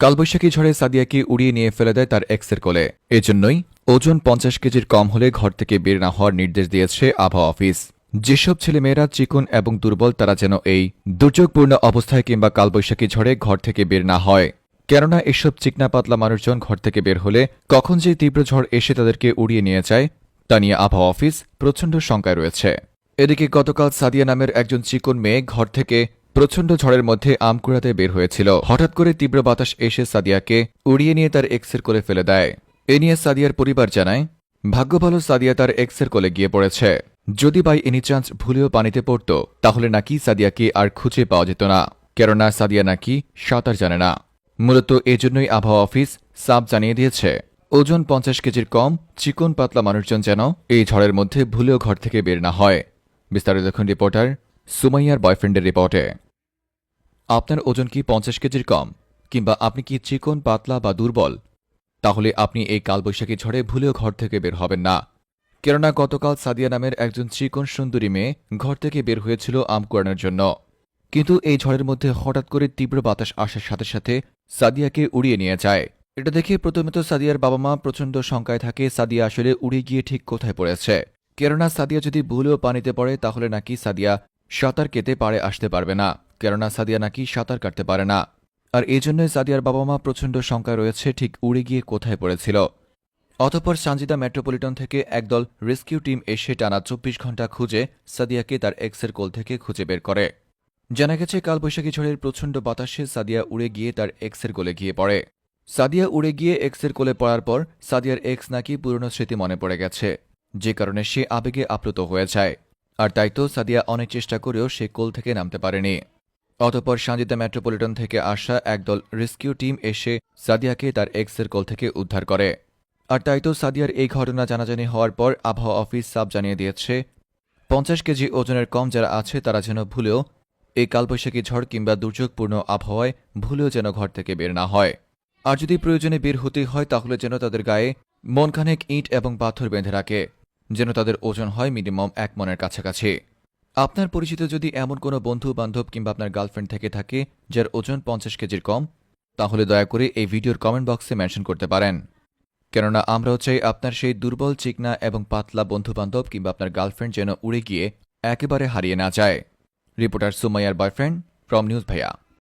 কালবৈশাখী ঝড়ে সাদিয়াকে উড়িয়ে নিয়ে ফেলে দেয় তার এক্সের কোলে। এজন্যই ওজন 50 কেজির কম হলে ঘর থেকে বের না হওয়ার নির্দেশ দিয়েছে আবহাওয়া অফিস। যেসব ছেলেমেয়েরা চিকন এবং দুর্বল তারা যেন এই দুর্যোগপূর্ণ অবস্থায় কিংবা কালবৈশাখী ঝড়ে ঘর থেকে বের না হয়, কেননা এসব চিকনা পাতলা মানুষজন ঘর থেকে বের হলে কখন যে তীব্র ঝড় এসে তাদেরকে উড়িয়ে নিয়ে যায় তা নিয়ে আবহাওয়া অফিস প্রচণ্ড শঙ্কায় রয়েছে। এদিকে গতকাল সাদিয়া নামের একজন চিকন মেয়ে ঘর থেকে প্রচণ্ড ঝড়ের মধ্যে আম কুড়াতে বের হয়েছিল। হঠাৎ করে তীব্র বাতাস এসে সাদিয়াকে উড়িয়ে নিয়ে তার এক্সের কোলে ফেলে দেয়। এ নিয়ে সাদিয়ার পরিবার জানায়, ভাগ্য ভালো সাদিয়া তার এক্সের কোলে গিয়ে পড়েছে। যদি বাই এনি চান্স ভুলেও পানিতে পড়ত তাহলে নাকি সাদিয়াকে আর খুঁজে পাওয়া যেত না, কেননা সাদিয়া নাকি সাঁতার জানে না। মূলত এজন্যই আবহাওয়া অফিস সাফ জানিয়ে দিয়েছে, ওজন 50 কেজির কম চিকন পাতলা মানুষজন যেন এই ঝড়ের মধ্যে ভুলেও ঘর থেকে বের না হয়। বিস্তারিত দেখুন রিপোর্টার সুমাইয়ার বয়ফ্রেন্ডের রিপোর্টে। আপনার ওজন কি 50 কেজির কম, কিংবা আপনি কি চিকন পাতলা বা দুর্বল, তাহলে আপনি এই কালবৈশাখী ঝড়ে ভুলেও ঘর থেকে বের হবেন না। কেননা গতকাল সাদিয়া নামের একজন চিকন সুন্দরী মেয়ে ঘর থেকে বের হয়েছিল আম কুড়ানোর জন্য, কিন্তু এই ঝড়ের মধ্যে হঠাৎ করে তীব্র বাতাস আসার সাথে সাথে সাদিয়াকে উড়িয়ে নিয়ে যায়। এটা দেখে প্রথমে তো সাদিয়ার বাবা মা প্রচণ্ড শঙ্কায় থাকে সাদিয়া আসলে উড়ে গিয়ে ঠিক কোথায় পড়েছে। কেননা সাদিয়া যদি ভুলেও পানিতে পড়ে তাহলে নাকি সাদিয়া সাঁতার কেটে পাড়ে আসতে পারবে না, কেননা সাদিয়া নাকি সাঁতার কাটতে পারে না। আর এই জন্যই সাদিয়ার বাবা মা প্রচণ্ড শঙ্কায় রয়েছে ঠিক উড়ে গিয়ে কোথায় পড়েছিল। অতঃপর সানজিদা মেট্রোপলিটন থেকে একদল রেস্কিউ টিম এসে টানা 24 ঘণ্টা খুঁজে সাদিয়াকে তার এক্সের কোল থেকে খুঁজে বের করে। জানা গেছে কালবৈশাখী ঝড়ের প্রচণ্ড বাতাসে সাদিয়া উড়ে গিয়ে তার এক্সের কোলে গিয়ে পড়ে। সাদিয়া উড়ে গিয়ে এক্সের কোলে পড়ার পর সাদিয়ার এক্স নাকি পুরনো স্মৃতি মনে পড়ে গেছে, যে কারণে সে আবেগে আপ্লুত হয়ে যায়। আর তাই তো সাদিয়া অনেক চেষ্টা করেও সে কোল থেকে নামতে পারেনি। অতঃপর সানজিদা মেট্রোপলিটন থেকে আসা একদল রেস্কিউ টিম এসে সাদিয়াকে তার এক্সের কোল থেকে উদ্ধার করে। আর তাই তো সাদিয়ার এই ঘটনা জানাজানি হওয়ার পর আবহাওয়া অফিস সাফ জানিয়ে দিয়েছে, 50 কেজি ওজনের কম যারা আছে তারা যেন ভুলেও এই কালবৈশাখী ঝড় কিংবা দুর্যোগপূর্ণ আবহাওয়ায় ভুলেও যেন ঘর থেকে বের না হয়। আর যদি প্রয়োজনে বের হতে হয় তাহলে যেন তাদের গায়ে মনখানেক ইঁট এবং পাথর বেঁধে রাখে, যেন তাদের ওজন হয় মিনিমাম 1 মনের কাছাকাছি। আপনার পরিচিত যদি এমন কোনো বন্ধু বান্ধব কিংবা আপনার গার্লফ্রেন্ড থেকে থাকে যার ওজন 50 কেজির কম, তাহলে দয়া করে এই ভিডিওর কমেন্ট বক্সে মেনশন করতে পারেন, কেননা আমরাও চাই আপনার সেই দুর্বল চিকনা এবং পাতলা বন্ধু বান্ধব কিংবা আপনার গার্লফ্রেন্ড যেন উড়ে গিয়ে একেবারে হারিয়ে না যায়। রিপোর্টার সুমাইয়ার বয়ফ্রেন্ড ফ্রম নিউজ ভাইয়া।